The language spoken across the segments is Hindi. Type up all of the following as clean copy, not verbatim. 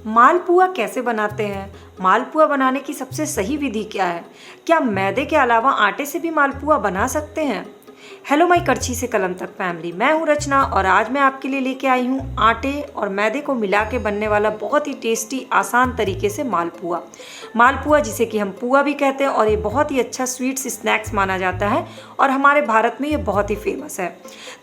मालपुआ कैसे बनाते हैं? मालपुआ बनाने की सबसे सही विधि क्या है? क्या मैदे के अलावा आटे से भी मालपुआ बना सकते हैं? हेलो माई करछी से कलम तक फैमिली, मैं हूँ रचना और आज मैं आपके लिए लेके आई हूँ आटे और मैदे को मिला के बनने वाला बहुत ही टेस्टी आसान तरीके से मालपुआ। मालपुआ जिसे कि हम पुआ भी कहते हैं और ये बहुत ही अच्छा स्वीट्स स्नैक्स माना जाता है और हमारे भारत में ये बहुत ही फेमस है।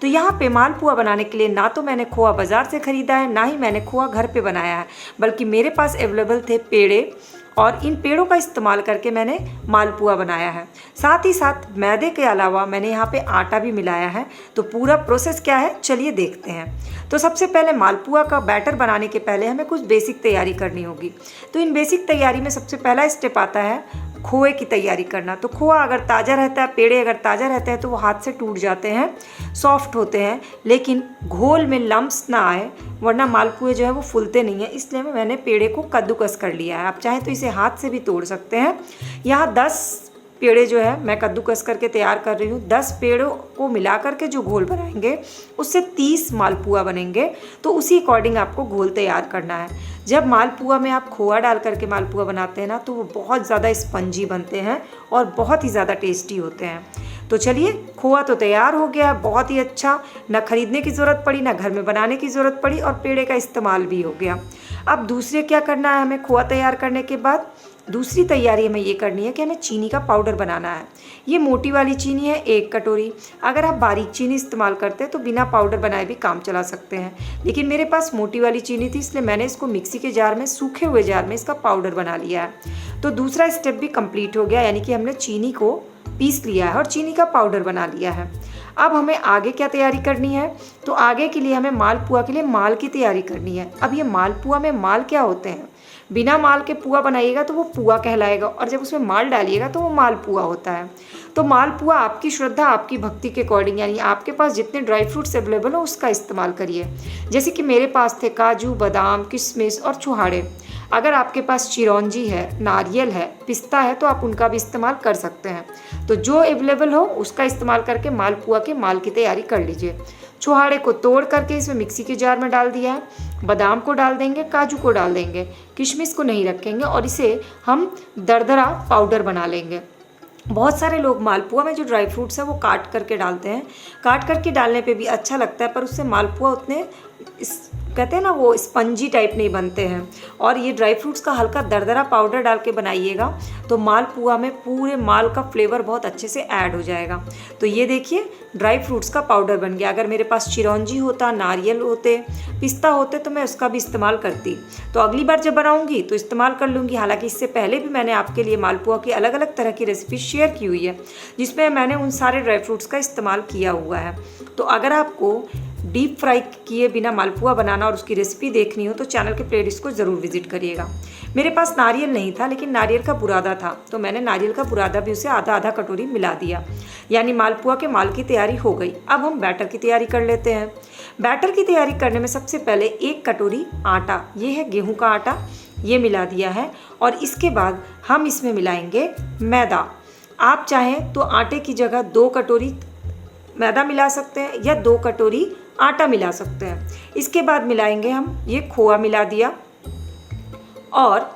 तो यहाँ पे मालपुआ बनाने के लिए ना तो मैंने खोआ बाज़ार से ख़रीदा है, ना ही मैंने खोआ घर पे बनाया है, बल्कि मेरे पास अवेलेबल थे पेड़े और इन पेड़ों का इस्तेमाल करके मैंने मालपुआ बनाया है। साथ ही साथ मैदे के अलावा मैंने यहाँ पे आटा भी मिलाया है। तो पूरा प्रोसेस क्या है चलिए देखते हैं। तो सबसे पहले मालपुआ का बैटर बनाने के पहले हमें कुछ बेसिक तैयारी करनी होगी। तो इन बेसिक तैयारी में सबसे पहला स्टेप आता है खोए की तैयारी करना। तो खोआ अगर ताज़ा रहता है, पेड़े अगर ताज़ा रहते हैं तो वो हाथ से टूट जाते हैं, सॉफ्ट होते हैं, लेकिन घोल में लम्स ना आए, वरना मालपुए जो है वो फूलते नहीं हैं। इसलिए मैंने पेड़े को कद्दूकस कर लिया है। आप चाहें तो इसे हाथ से भी तोड़ सकते हैं। यहाँ 10 पेड़े जो है मैं कद्दूकस करके तैयार कर रही हूँ। 10 पेड़ों को मिला करके जो घोल बनाएंगे उससे 30 मालपुआ बनेंगे। तो उसी अकॉर्डिंग आपको घोल तैयार करना है। जब मालपुआ में आप खोआ डाल करके मालपुआ बनाते हैं ना, तो वो बहुत ज़्यादा स्पंजी बनते हैं और बहुत ही ज़्यादा टेस्टी होते हैं। तो चलिए, खोआ तो तैयार हो गया, बहुत ही अच्छा, ना खरीदने की ज़रूरत पड़ी, ना घर में बनाने की ज़रूरत पड़ी और पेड़े का इस्तेमाल भी हो गया। अब दूसरे क्या करना है हमें? खोआ तैयार करने के बाद दूसरी तैयारी हमें ये करनी है कि हमें चीनी का पाउडर बनाना है। ये मोटी वाली चीनी है 1 कटोरी। अगर आप बारीक चीनी इस्तेमाल करते हैं तो बिना पाउडर बनाए भी काम चला सकते हैं, लेकिन मेरे पास मोटी वाली चीनी थी इसलिए मैंने इसको मिक्सी के जार में, सूखे हुए जार में इसका पाउडर बना लिया है। तो दूसरा स्टेप भी कंप्लीट हो गया, यानी कि हमने चीनी को पीस लिया है और चीनी का पाउडर बना लिया है। अब हमें आगे क्या तैयारी करनी है? तो आगे के लिए हमें मालपुआ के लिए माल की तैयारी करनी है। अब ये मालपुआ में माल क्या होते हैं? बिना माल के पुआ बनाइएगा तो वो पुआ कहलाएगा, और जब उसमें माल डालिएगा तो वो मालपुआ होता है। तो मालपुआ आपकी श्रद्धा, आपकी भक्ति के अकॉर्डिंग, यानी आपके पास जितने ड्राई फ्रूट्स अवेलेबल हो उसका इस्तेमाल करिए। जैसे कि मेरे पास थे काजू, बादाम, किशमिश और छुहाड़े। अगर आपके पास चिरौंजी है, नारियल है, पिस्ता है तो आप उनका भी इस्तेमाल कर सकते हैं। तो जो अवेलेबल हो उसका इस्तेमाल करके मालपुआ के माल की तैयारी कर लीजिए। छुहाड़े को तोड़ करके इसमें मिक्सी के जार में डाल दिया है। बादाम को डाल देंगे, काजू को डाल देंगे, किशमिश को नहीं रखेंगे और इसे हम दरदरा पाउडर बना लेंगे। बहुत सारे लोग मालपुआ में जो ड्राई फ्रूट्स है वो काट करके डालते हैं। काट करके डालने पे भी अच्छा लगता है, पर उससे मालपुआ उतने कहते हैं ना वो स्पंजी टाइप नहीं बनते हैं। और ये ड्राई फ्रूट्स का हल्का दरदरा पाउडर डाल के बनाइएगा तो मालपुआ में पूरे माल का फ्लेवर बहुत अच्छे से ऐड हो जाएगा। तो ये देखिए, ड्राई फ्रूट्स का पाउडर बन गया। अगर मेरे पास चिरौंजी होता, नारियल होते, पिस्ता होते तो मैं उसका भी इस्तेमाल करती। तो अगली बार जब बनाऊंगी तो इस्तेमाल कर लूँगी। हालांकि इससे पहले भी मैंने आपके लिए मालपुआ की अलग अलग तरह की रेसिपी शेयर की हुई है, जिसमें मैंने उन सारे ड्राई फ्रूट्स का इस्तेमाल किया हुआ है। तो अगर आपको डीप फ्राई किए बिना मालपुआ बनाना और उसकी रेसिपी देखनी हो तो चैनल के प्लेलिस्ट को ज़रूर विजिट करिएगा। मेरे पास नारियल नहीं था, लेकिन नारियल का बुरादा था, तो मैंने नारियल का बुरादा भी उसे आधा आधा कटोरी मिला दिया, यानी मालपुआ के माल की तैयारी हो गई। अब हम बैटर की तैयारी कर लेते हैं। बैटर की तैयारी करने में सबसे पहले 1 कटोरी आटा, ये है गेहूँ का आटा, ये मिला दिया है। और इसके बाद हम इसमें मिलाएंगे मैदा। आप चाहें तो आटे की जगह 2 कटोरी मैदा मिला सकते हैं या 2 कटोरी आटा मिला सकते हैं। इसके बाद मिलाएंगे हम, ये खोआ मिला दिया और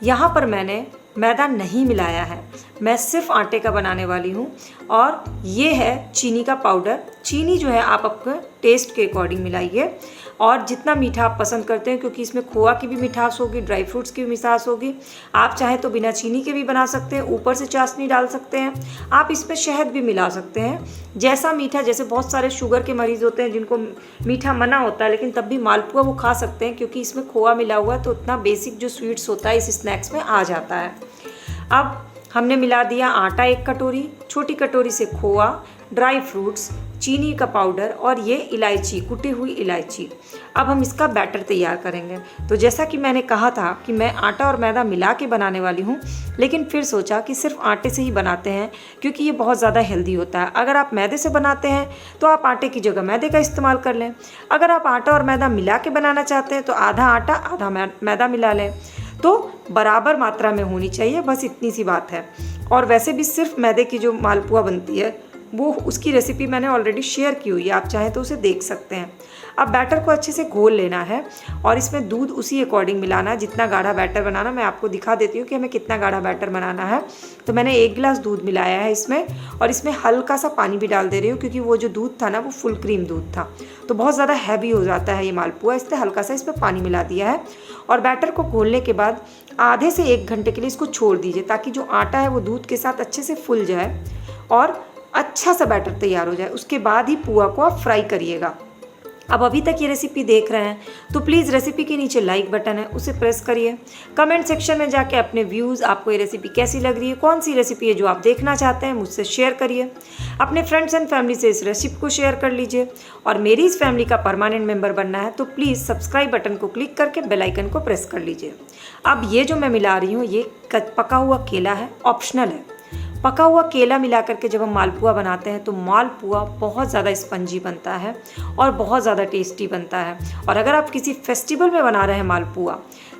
यहाँ पर मैंने मैदा नहीं मिलाया है, मैं सिर्फ आटे का बनाने वाली हूँ। और ये है चीनी का पाउडर। चीनी जो है आप अपने टेस्ट के अकॉर्डिंग मिलाइए और जितना मीठा आप पसंद करते हैं, क्योंकि इसमें खोआ की भी मिठास होगी, ड्राई फ्रूट्स की भी मिठास होगी। आप चाहें तो बिना चीनी के भी बना सकते हैं, ऊपर से चाशनी डाल सकते हैं। आप इसमें शहद भी मिला सकते हैं, जैसा मीठा, जैसे बहुत सारे शुगर के मरीज़ होते हैं जिनको मीठा मना होता है, लेकिन तब भी मालपुआ वो खा सकते हैं क्योंकि इसमें खोआ मिला हुआ है। तो उतना बेसिक जो स्वीट्स होता है इस स्नैक्स में आ जाता है। अब हमने मिला दिया आटा 1 कटोरी, छोटी कटोरी से खोआ, ड्राई फ्रूट्स, चीनी का पाउडर और ये इलायची, कुटी हुई इलायची। अब हम इसका बैटर तैयार करेंगे। तो जैसा कि मैंने कहा था कि मैं आटा और मैदा मिला के बनाने वाली हूँ, लेकिन फिर सोचा कि सिर्फ आटे से ही बनाते हैं क्योंकि ये बहुत ज़्यादा हेल्दी होता है। अगर आप मैदे से बनाते हैं तो आप आटे की जगह मैदे का इस्तेमाल कर लें। अगर आप आटा और मैदा मिला के बनाना चाहते हैं तो आधा आटा आधा मैदा मिला लें। तो बराबर मात्रा में होनी चाहिए, बस इतनी सी बात है। और वैसे भी सिर्फ मैदे की जो मालपुआ बनती है वो उसकी रेसिपी मैंने ऑलरेडी शेयर की हुई है, आप चाहें तो उसे देख सकते हैं। अब बैटर को अच्छे से घोल लेना है और इसमें दूध उसी अकॉर्डिंग मिलाना है जितना गाढ़ा बैटर बनाना। मैं आपको दिखा देती हूँ कि हमें कितना गाढ़ा बैटर बनाना है। तो मैंने 1 गिलास दूध मिलाया है इसमें, और इसमें हल्का सा पानी भी डाल दे रही हूँ क्योंकि वो जो दूध था ना वो फुल क्रीम दूध था, तो बहुत ज़्यादा हैवी हो जाता है ये मालपुआ, इसलिए हल्का सा इसमें पानी मिला दिया है। और बैटर को घोलने के बाद आधे से 1 घंटे के लिए इसको छोड़ दीजिए ताकि जो आटा है वो दूध के साथ अच्छे से फूल जाए और अच्छा सा बैटर तैयार हो जाए। उसके बाद ही पुआ को आप फ्राई करिएगा। अब अभी तक ये रेसिपी देख रहे हैं तो प्लीज़ रेसिपी के नीचे लाइक बटन है उसे प्रेस करिए। कमेंट सेक्शन में जाके अपने व्यूज़, आपको ये रेसिपी कैसी लग रही है, कौन सी रेसिपी है जो आप देखना चाहते हैं, मुझसे शेयर करिए। अपने फ्रेंड्स एंड फैमिली से इस रेसिपी को शेयर कर लीजिए। और मेरी इस फैमिली का परमानेंट मेंबर बनना है तो प्लीज़ सब्सक्राइब बटन को क्लिक करके बेल आइकन को प्रेस कर लीजिए। अब ये जो मैं मिला रही हूँ ये पका हुआ केला है, ऑप्शनल है। पका हुआ केला मिला करके जब हम मालपुआ बनाते हैं तो मालपुआ बहुत ज़्यादा स्पंजी बनता है और बहुत ज़्यादा टेस्टी बनता है। और अगर आप किसी फेस्टिवल में बना रहे हैं मालपुआ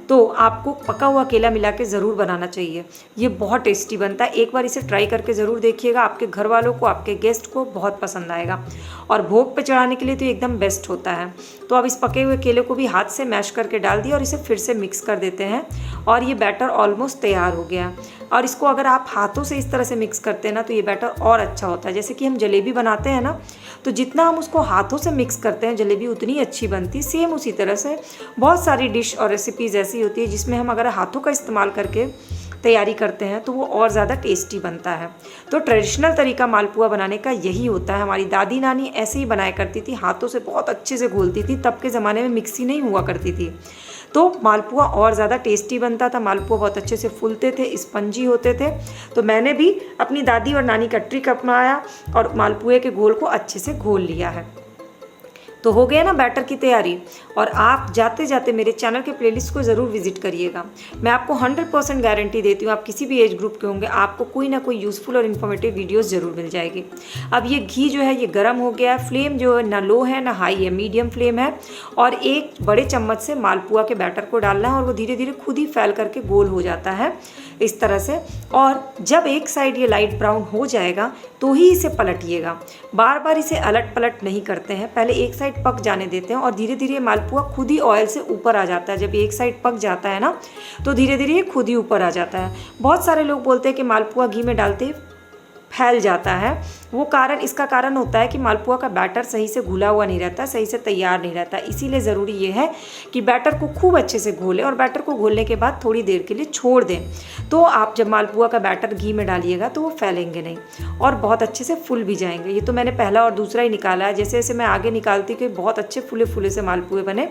तो आपको पका हुआ केला मिला के ज़रूर बनाना चाहिए, ये बहुत टेस्टी बनता है। एक बार इसे ट्राई करके ज़रूर देखिएगा, आपके घर वालों को, आपके गेस्ट को बहुत पसंद आएगा। और भोग पे चढ़ाने के लिए तो एकदम बेस्ट होता है। तो अब इस पके हुए केले को भी हाथ से मैश करके डाल दिया और इसे फिर से मिक्स कर देते हैं और ये बैटर ऑलमोस्ट तैयार हो गया। और इसको अगर आप हाथों से इस तरह से मिक्स करते हैं ना तो ये बैटर और अच्छा होता है। जैसे कि हम जलेबी बनाते हैं ना, तो जितना हम उसको हाथों से मिक्स करते हैं जलेबी उतनी अच्छी बनती है। सेम उसी तरह से बहुत सारी डिश और रेसिपीज़ ऐसी होती है जिसमें हम अगर हाथों का इस्तेमाल करके तैयारी करते हैं तो वो और ज़्यादा टेस्टी बनता है। तो ट्रेडिशनल तरीका मालपुआ बनाने का यही होता है। हमारी दादी नानी ऐसे ही बनाया करती थी, हाथों से बहुत अच्छे से घोलती थी। तब के ज़माने में मिक्सी नहीं हुआ करती थी तो मालपुआ और ज़्यादा टेस्टी बनता था। मालपुआ बहुत अच्छे से फूलते थे, स्पंजी होते थे। तो मैंने भी अपनी दादी और नानी का ट्रिक अपनाया और मालपुए के घोल को अच्छे से घोल लिया है। तो हो गया ना बैटर की तैयारी। और आप जाते जाते मेरे चैनल के प्लेलिस्ट को ज़रूर विजिट करिएगा। मैं आपको 100% गारंटी देती हूँ, आप किसी भी एज ग्रुप के होंगे आपको कोई ना कोई यूज़फुल और इन्फॉर्मेटिव वीडियोस ज़रूर मिल जाएगी। अब ये घी जो है ये गर्म हो गया है, फ्लेम जो है ना लो है ना हाई है, मीडियम फ्लेम है। और एक बड़े चम्मच से मालपुआ के बैटर को डालना है और वो धीरे धीरे खुद ही फैल करके गोल हो जाता है इस तरह से। और जब एक साइड ये लाइट ब्राउन हो जाएगा तो ही इसे पलटिएगा, बार बार इसे अलट पलट नहीं करते हैं। पहले एक साइड पक जाने देते हैं और धीरे धीरे मालपुआ खुद ही ऑयल से ऊपर आ जाता है। जब एक साइड पक जाता है ना तो धीरे धीरे ये खुद ही ऊपर आ जाता है। बहुत सारे लोग बोलते हैं कि मालपुआ घी में डालते फैल जाता है। वो इसका कारण होता है कि मालपुआ का बैटर सही से घुला हुआ नहीं रहता, सही से तैयार नहीं रहता। इसीलिए ज़रूरी ये है कि बैटर को खूब अच्छे से घोलें और बैटर को घोलने के बाद थोड़ी देर के लिए छोड़ दें। तो आप जब मालपुआ का बैटर घी में डालिएगा तो वो फैलेंगे नहीं और बहुत अच्छे से फूल भी जाएंगे। ये तो मैंने पहला और दूसरा ही निकाला है। जैसे जैसे मैं आगे निकालती कि बहुत अच्छे फूले फूले से मालपुए बने।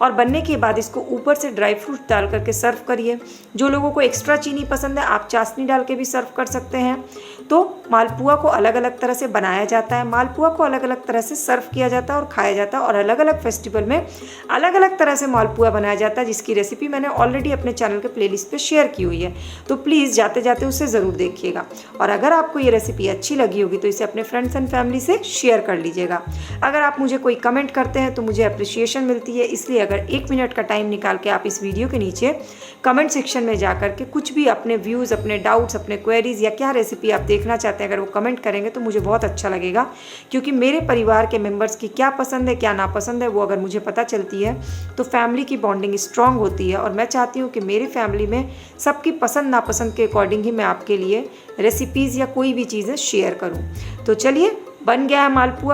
और बनने के बाद इसको ऊपर से ड्राई फ्रूट डाल करके सर्व करिए। जो लोगों को एक्स्ट्रा चीनी पसंद है आप चाशनी डाल के भी सर्व कर सकते हैं। तो मालपुआ को अलग अलग तरह से बनाया जाता है, मालपुआ को अलग अलग तरह से सर्व किया जाता है और खाया जाता है। और अलग अलग फेस्टिवल में अलग अलग तरह से मालपुआ बनाया जाता है, जिसकी रेसिपी मैंने ऑलरेडी अपने चैनल के प्लेलिस्ट पे शेयर की हुई है। तो प्लीज़ जाते जाते उसे ज़रूर देखिएगा। और अगर आपको ये रेसिपी अच्छी लगी होगी तो इसे अपने फ्रेंड्स एंड फैमिली से शेयर कर लीजिएगा। अगर आप मुझे कोई कमेंट करते हैं तो मुझे अप्रिसिएशन मिलती है, इसलिए अगर 1 मिनट का टाइम निकाल के आप इस वीडियो के नीचे कमेंट सेक्शन में जा कर के कुछ भी अपने व्यूज़, अपने डाउट्स, अपने क्वेरीज या क्या रेसिपी आप देखना चाहते हैं अगर वो कमेंट करेंगे तो मुझे बहुत अच्छा लगेगा। क्योंकि मेरे परिवार के मेंबर्स की क्या पसंद है क्या नापसंद है वो अगर मुझे पता चलती है तो फैमिली की बॉन्डिंग स्ट्रांग होती है। और मैं चाहती हूँ कि मेरी फैमिली में सबकी पसंद नापसंद के अकॉर्डिंग ही मैं आपके लिए रेसिपीज़ या कोई भी चीज़ें शेयर करूँ। तो चलिए, बन गया है मालपुआ।